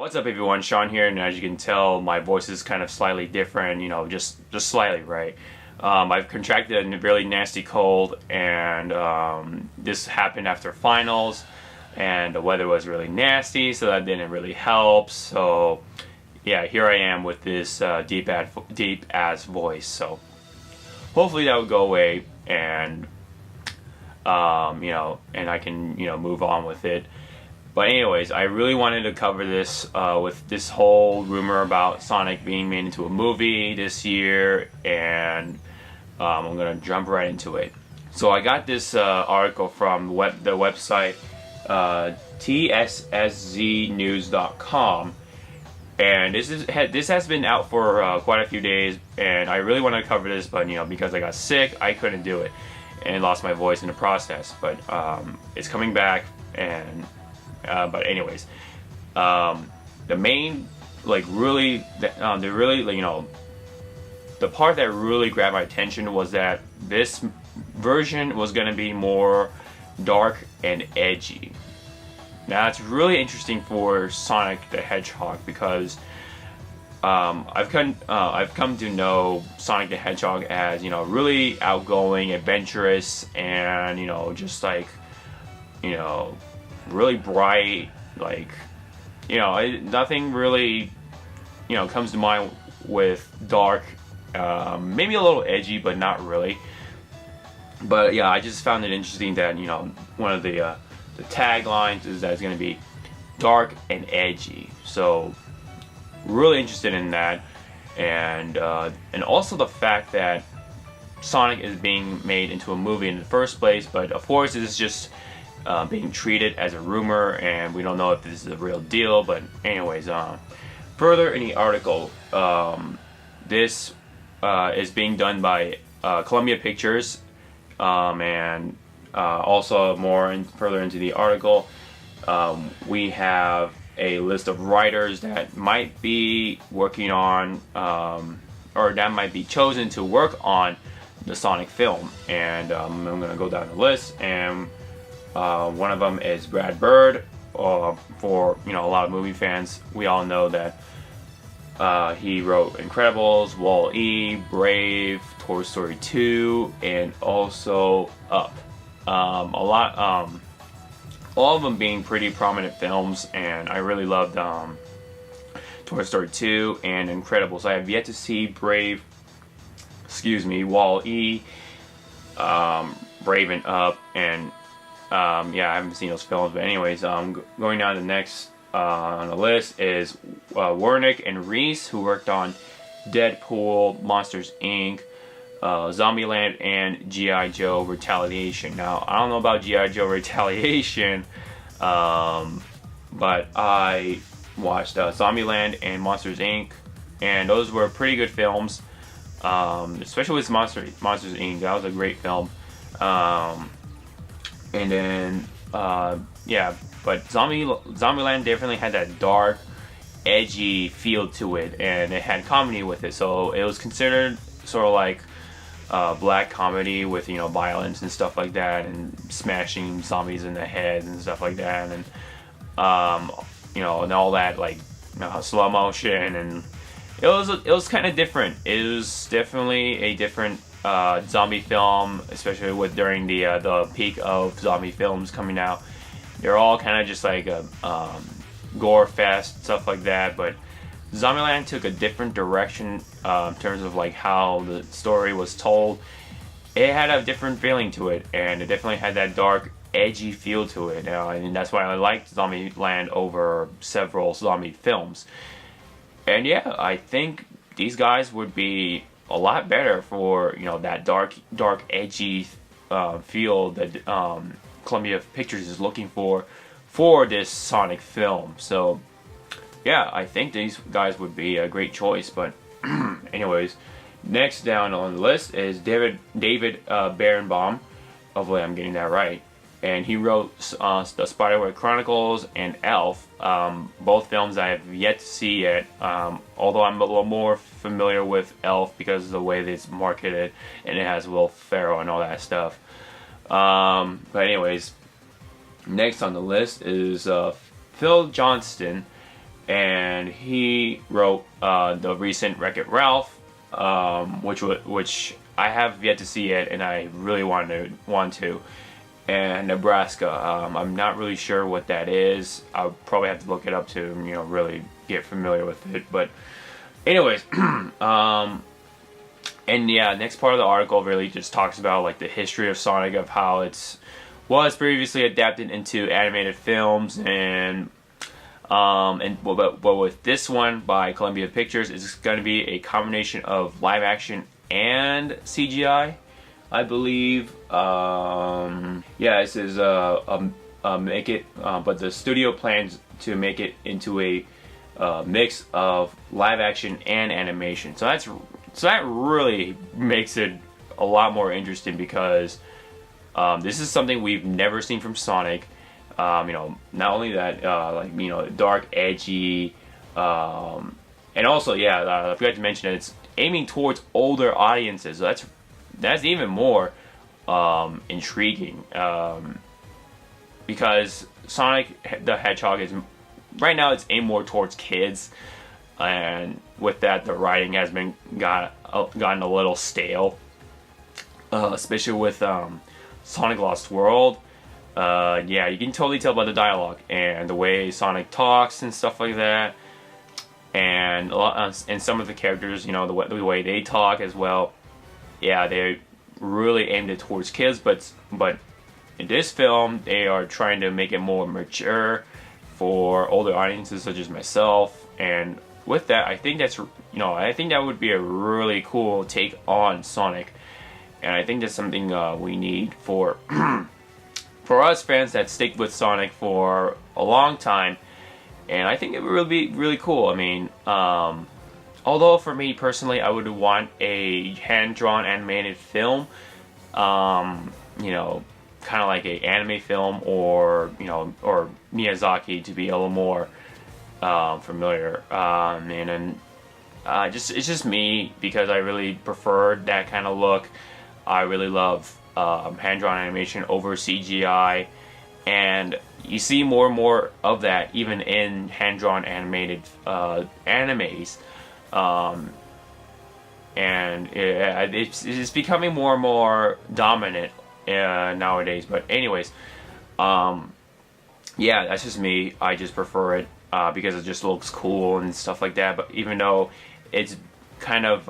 What's up everyone, Sean here, and as you can tell my voice is kind of slightly different, just slightly, right? I've contracted a really nasty cold, and this happened after finals, and the weather was really nasty, so that didn't really help. So yeah, here I am with this deep ass voice. So hopefully that will go away, and and I can move on with it. But anyways, I really wanted to cover this with this whole rumor about Sonic being made into a movie this year, and I'm gonna jump right into it. So I got this article from the website tssznews.com, and this has been out for quite a few days, and I really want to cover this, but because I got sick, I couldn't do it and lost my voice in the process. But it's coming back, and but anyways, the main, the part that really grabbed my attention was that this version was going to be more dark and edgy. Now it's really interesting for Sonic the Hedgehog, because I've come to know Sonic the Hedgehog as really outgoing, adventurous, and just really bright, nothing really comes to mind with dark. Maybe a little edgy, but not really. But yeah, I just found it interesting that one of the taglines is that it's going to be dark and edgy. So really interested in that, and also the fact that Sonic is being made into a movie in the first place. But of course, this is just being treated as a rumor, and we don't know if this is a real deal. But anyways, further in the article, this is being done by Columbia Pictures, and also further into the article, we have a list of writers that might be working on, or that might be chosen to work on the Sonic film, and I'm gonna go down the list, and one of them is Brad Bird. For a lot of movie fans, we all know that he wrote Incredibles, Wall-E, Brave, Toy Story 2, and also Up. All of them being pretty prominent films, and I really loved Toy Story 2 and Incredibles. I have yet to see Wall-E, Brave, and Up, and yeah, I haven't seen those films. But anyways, going down to the next on the list is Wernick and Reese, who worked on Deadpool, Monsters Inc., Zombieland, and G.I. Joe Retaliation. Now, I don't know about G.I. Joe Retaliation, but I watched Zombieland and Monsters Inc., and those were pretty good films, especially with Monsters Inc. That was a great film. And then, yeah, but Zombieland definitely had that dark, edgy feel to it, and it had comedy with it, so it was considered sort of like black comedy with violence and stuff like that, and smashing zombies in the head and stuff like that, and and all that, slow motion, and it was kind of different. It was definitely a different zombie film, especially during the peak of zombie films coming out. They're all kind of just like a gore fest, stuff like that, but Zombieland took a different direction in terms of how the story was told. It had a different feeling to it, and it definitely had that dark, edgy feel to it, and that's why I liked Zombieland over several zombie films. And yeah, I think these guys would be a lot better for that dark, edgy feel that Columbia Pictures is looking for this Sonic film. So yeah, I think these guys would be a great choice. But anyways, next down on the list is David Berenbaum. Hopefully I'm getting that right. And he wrote the Spiderweb Chronicles and Elf, both films I have yet to see yet, although I'm a little more familiar with Elf because of the way that it's marketed, and it has Will Ferrell and all that stuff. But anyways, next on the list is Phil Johnston, and he wrote the recent Wreck-It Ralph, which I have yet to see it, and I really want to. And Nebraska, I'm not really sure what that is. I'll probably have to look it up to really get familiar with it. But anyways, and yeah, next part of the article really just talks about like the history of Sonic, of how it was previously adapted into animated films, but with this one by Columbia Pictures, it's going to be a combination of live action and CGI, I believe. Yeah, it says make it, but the studio plans to make it into a mix of live action and animation. So that really makes it a lot more interesting, because this is something we've never seen from Sonic. Not only that, dark, edgy, and also, I forgot to mention that it's aiming towards older audiences. So that's even more intriguing, because Sonic the Hedgehog is right now it's aimed more towards kids, and with that, the writing has gotten a little stale, especially with Sonic Lost World. Yeah, you can totally tell by the dialogue and the way Sonic talks and stuff like that, and some of the characters, the way they talk as well. Yeah, they really aimed it towards kids, but in this film, they are trying to make it more mature for older audiences such as myself. And with that, I think I think that would be a really cool take on Sonic, and I think that's something we need for for us fans that stick with Sonic for a long time. And I think it would really be really cool. I mean, although for me personally, I would want a hand-drawn animated film, kind of like a anime film, or Miyazaki, to be a little more familiar. It's just me, because I really prefer that kind of look. I really love hand-drawn animation over CGI, and you see more and more of that even in hand-drawn animated animes, and it's becoming more and more dominant nowadays. But anyways, yeah, that's just me. I just prefer it because it just looks cool and stuff like that. But even though it's kind of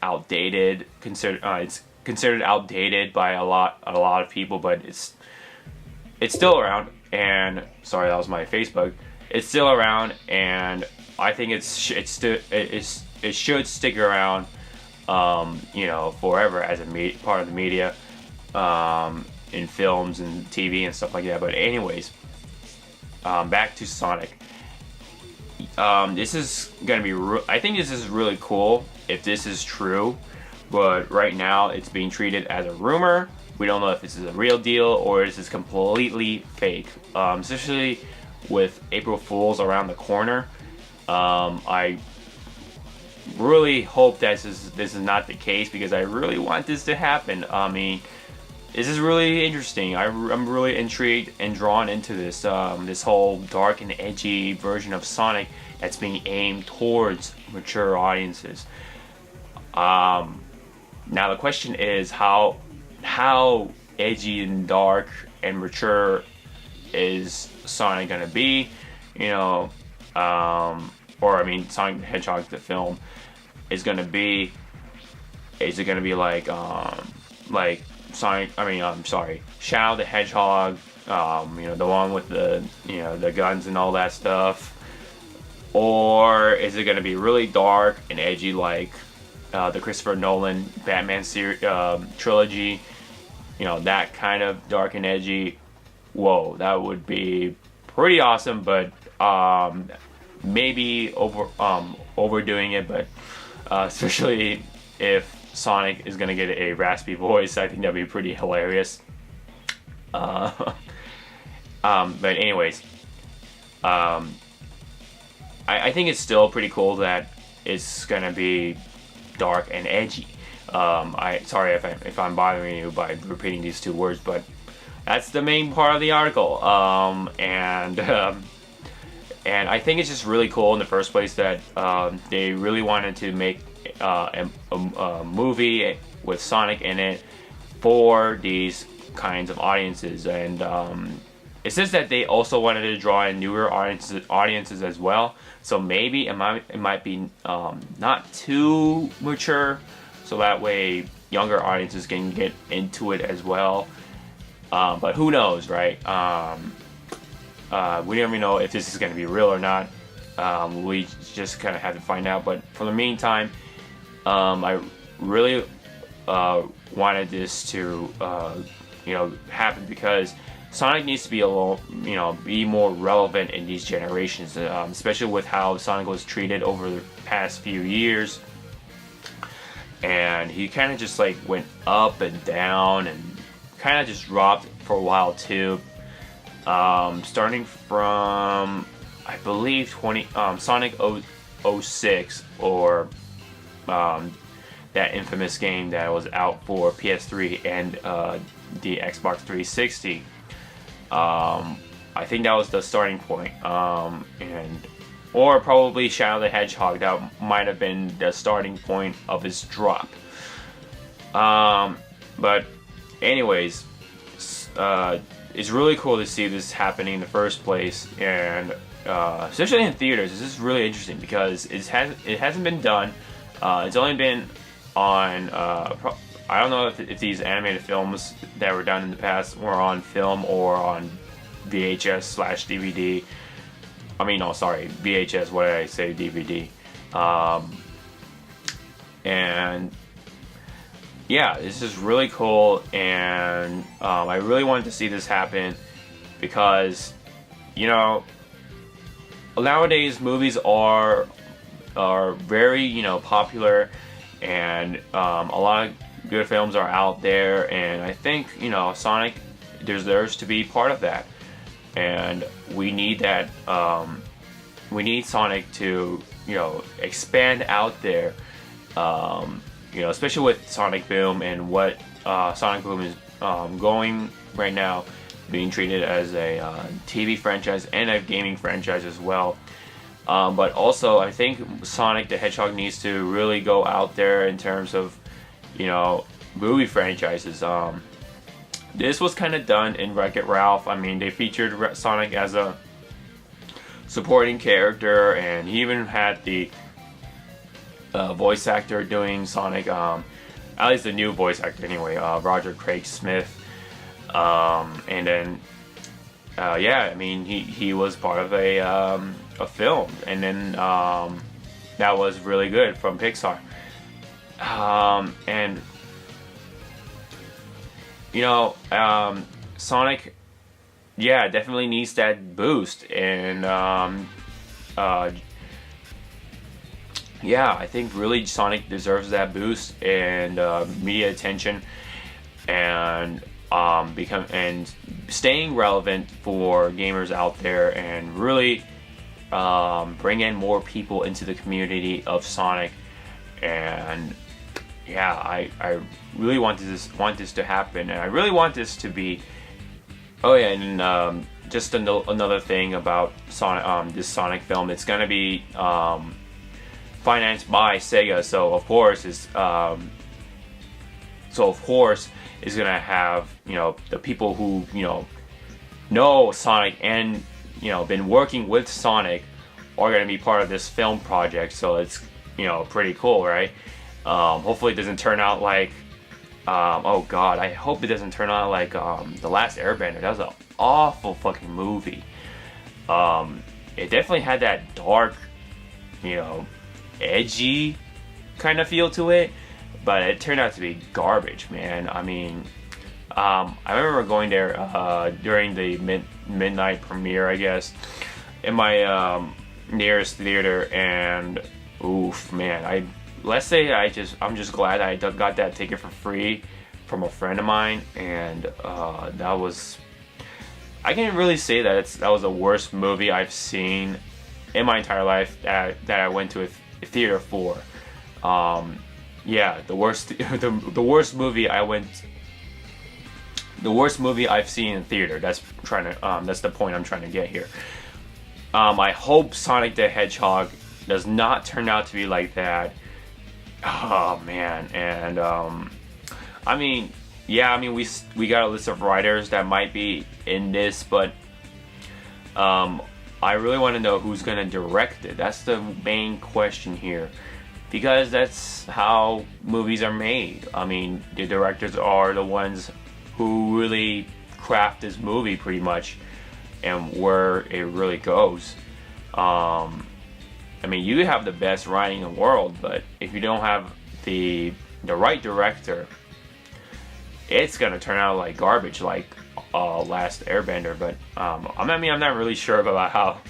outdated, it's considered outdated by a lot of people, but it's still around. And sorry, that was my Facebook. It's still around, and I think it should stick around, forever as a part of the media, in films and TV and stuff like that. But anyways, back to Sonic. This is gonna be. I think this is really cool if this is true, but right now it's being treated as a rumor. We don't know if this is a real deal or this is completely fake. Especially with April Fools around the corner. I really hope that this is not the case, because I really want this to happen. I mean, this is really interesting. I'm really intrigued and drawn into this this whole dark and edgy version of Sonic that's being aimed towards mature audiences. Now the question is, how edgy and dark and mature is Sonic gonna be? Or I mean, Sonic the Hedgehog the film is gonna be. Is it gonna be like Sonic? Shadow the Hedgehog. The one with the guns and all that stuff. Or is it gonna be really dark and edgy like the Christopher Nolan Batman trilogy? That kind of dark and edgy. Whoa, that would be pretty awesome, but maybe overdoing it. But especially if Sonic is gonna get a raspy voice, I think that'd be pretty hilarious. But anyways, I think it's still pretty cool that it's gonna be dark and edgy. Sorry if I'm bothering you by repeating these two words, but that's the main part of the article. And I think it's just really cool in the first place that they really wanted to make a movie with Sonic in it for these kinds of audiences. And it says that they also wanted to draw in newer audiences as well. So maybe it might be not too mature, so that way younger audiences can get into it as well. But who knows, right? We don't even know if this is going to be real or not. We just kind of have to find out. But for the meantime, I really wanted this to happen because Sonic needs to be a little, be more relevant in these generations, especially with how Sonic was treated over the past few years. And he kind of just like went up and down and kind of just dropped for a while too. Starting from, I believe, Sonic 06, or that infamous game that was out for PS3 and the Xbox 360. I think that was the starting point. Or probably Shadow the Hedgehog, that might have been the starting point of his drop. But anyways, it's really cool to see this happening in the first place, and especially in theaters. This is really interesting because it hasn't been done. It's only been on. I don't know if these animated films that were done in the past were on film or on VHS/DVD. I mean, no, sorry, VHS. What did I say? DVD. And yeah, this is really cool, and I really wanted to see this happen because, nowadays movies are very popular, and a lot of good films are out there, and I think Sonic deserves to be part of that, and we need that. We need Sonic to expand out there. Especially with Sonic Boom and what Sonic Boom is going right now, being treated as a TV franchise and a gaming franchise as well. But also, I think Sonic the Hedgehog needs to really go out there in terms of, movie franchises. This was kind of done in Wreck-It Ralph. I mean, they featured Sonic as a supporting character, and he even had the voice actor doing Sonic, at least the new voice actor anyway, Roger Craig Smith. And then, I mean, he was part of a film, and then that was really good from Pixar. And Sonic, definitely needs that boost, and I think really Sonic deserves that boost and media attention, and staying relevant for gamers out there, and really bring in more people into the community of Sonic. And I really want this to happen, and I really want this to be. Oh yeah, and just another thing about Sonic, this Sonic film, it's gonna be financed by Sega, so of course it's gonna have the people who know Sonic and been working with Sonic are gonna be part of this film project. So it's pretty cool, right? Hopefully it doesn't turn out like oh god, I hope it doesn't turn out like The Last Airbender. That was an awful fucking movie. It definitely had that dark, edgy kind of feel to it, but it turned out to be garbage, man. I mean, I remember going there during the midnight premiere, I guess, in my nearest theater, and oof, man, I'm just glad I got that ticket for free from a friend of mine, and that was, I can't really say that that was the worst movie I've seen in my entire life that I went to a theater for. The worst movie the worst movie I've seen in theater. That's the point I'm trying to get here. I hope Sonic the Hedgehog does not turn out to be like that. Oh man, and I mean, yeah, I mean we got a list of writers that might be in this, but I really want to know who's gonna direct it. That's the main question here, because that's how movies are made. I mean, the directors are the ones who really craft this movie pretty much, and where it really goes. I mean, you have the best writing in the world, but if you don't have the right director, it's gonna turn out like garbage, like Last Airbender. But I mean, I'm not really sure about how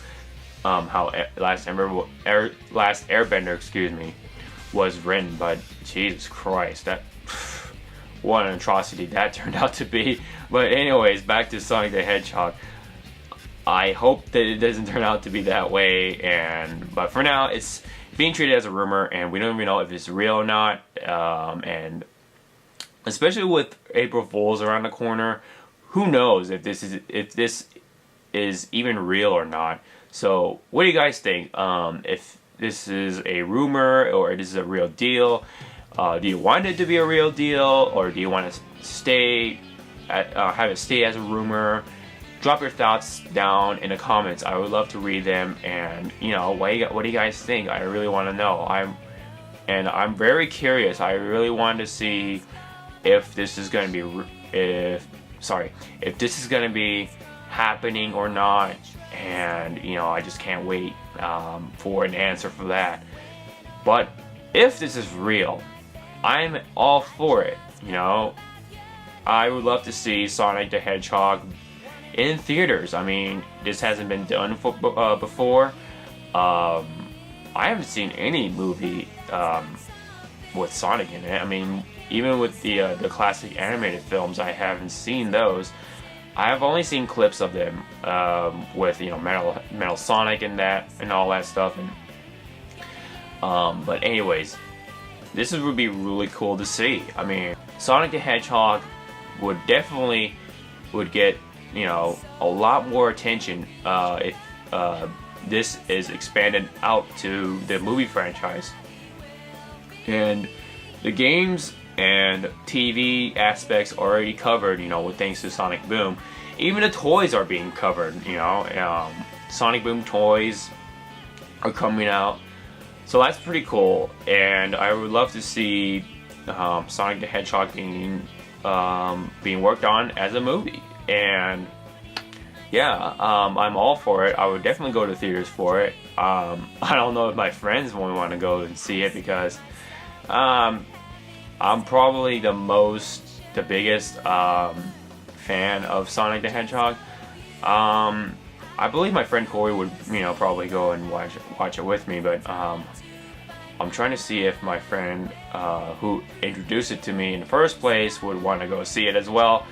Last Airbender, excuse me, was written. But Jesus Christ, that what an atrocity that turned out to be. But anyways, back to Sonic the Hedgehog. I hope that it doesn't turn out to be that way, but for now it's being treated as a rumor, and we don't even know if it's real or not. And especially with April Fools around the corner, who knows if this is even real or not. So what do you guys think? If this is a rumor or this is a real deal, do you want it to be a real deal, or do you want to have it stay as a rumor? Drop your thoughts down in the comments. I would love to read them, and you know, what do you guys think? I really want to know. I'm very curious. I really want to see if this is going to be if this is going to be happening or not, and you know, I just can't wait for an answer for that. But if this is real, I'm all for it. You know, I would love to see Sonic the Hedgehog in theaters. I mean, this hasn't been done before. I haven't seen any movie with Sonic in it. I mean, even with the classic animated films, I haven't seen those. I have only seen clips of them with, you know, Metal Sonic and that and all that stuff. And but anyways, this would be really cool to see. I mean, Sonic the Hedgehog would definitely get, you know, a lot more attention if this is expanded out to the movie franchise. And the games and TV aspects already covered, you know, with thanks to Sonic Boom. Even the toys are being covered, you know. Sonic Boom toys are coming out, so that's pretty cool. And I would love to see Sonic the Hedgehog being worked on as a movie. And yeah, I'm all for it. I would definitely go to theaters for it. I don't know if my friends will want to go and see it, because I'm probably the biggest fan of Sonic the Hedgehog. I believe my friend Corey would, you know, probably go and watch it with me, but I'm trying to see if my friend who introduced it to me in the first place would want to go see it as well,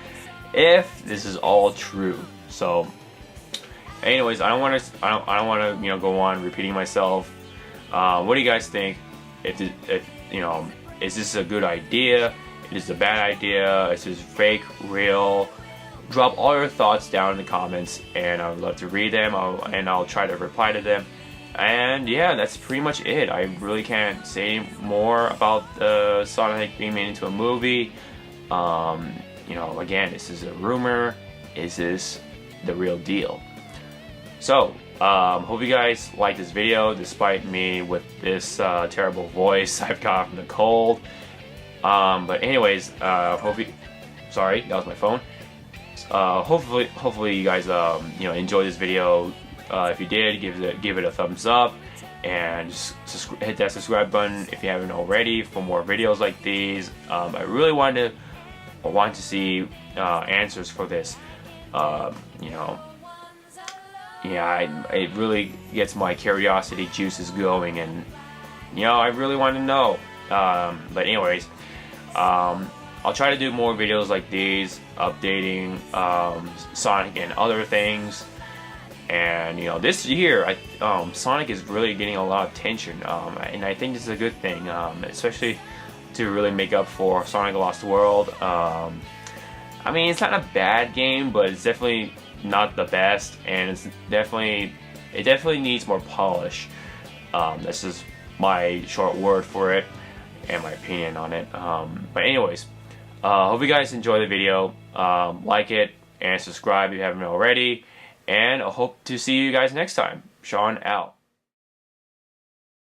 if this is all true. So anyways, I don't want to you know, go on repeating myself. What do you guys think? If you know, is this a good idea? Is this a bad idea? Is this fake, real? Drop all your thoughts down in the comments, and I would love to read them, and I'll try to reply to them. And yeah, that's pretty much it. I really can't say more about Sonic being made into a movie. You know, again, this is a rumor. Is this the real deal? So, hope you guys like this video, despite me with this terrible voice I've got from the cold. But anyways, sorry, that was my phone. Hopefully you guys you know, enjoyed this video. If you did, give it a thumbs up, and just hit that subscribe button if you haven't already for more videos like these. I really want to see answers for this. You know, yeah, it really gets my curiosity juices going, and you know, I really want to know. But anyways, I'll try to do more videos like these, updating Sonic and other things. And you know, this year, Sonic is really getting a lot of attention, and I think this is a good thing, especially to really make up for Sonic Lost World. I mean, it's not a bad game, but it's definitely not the best, and it's definitely It definitely needs more polish. This is my short word for it and my opinion on it. But anyways, hope you guys enjoy the video. Like it and subscribe if you haven't already. And I hope to see you guys next time. Sean out.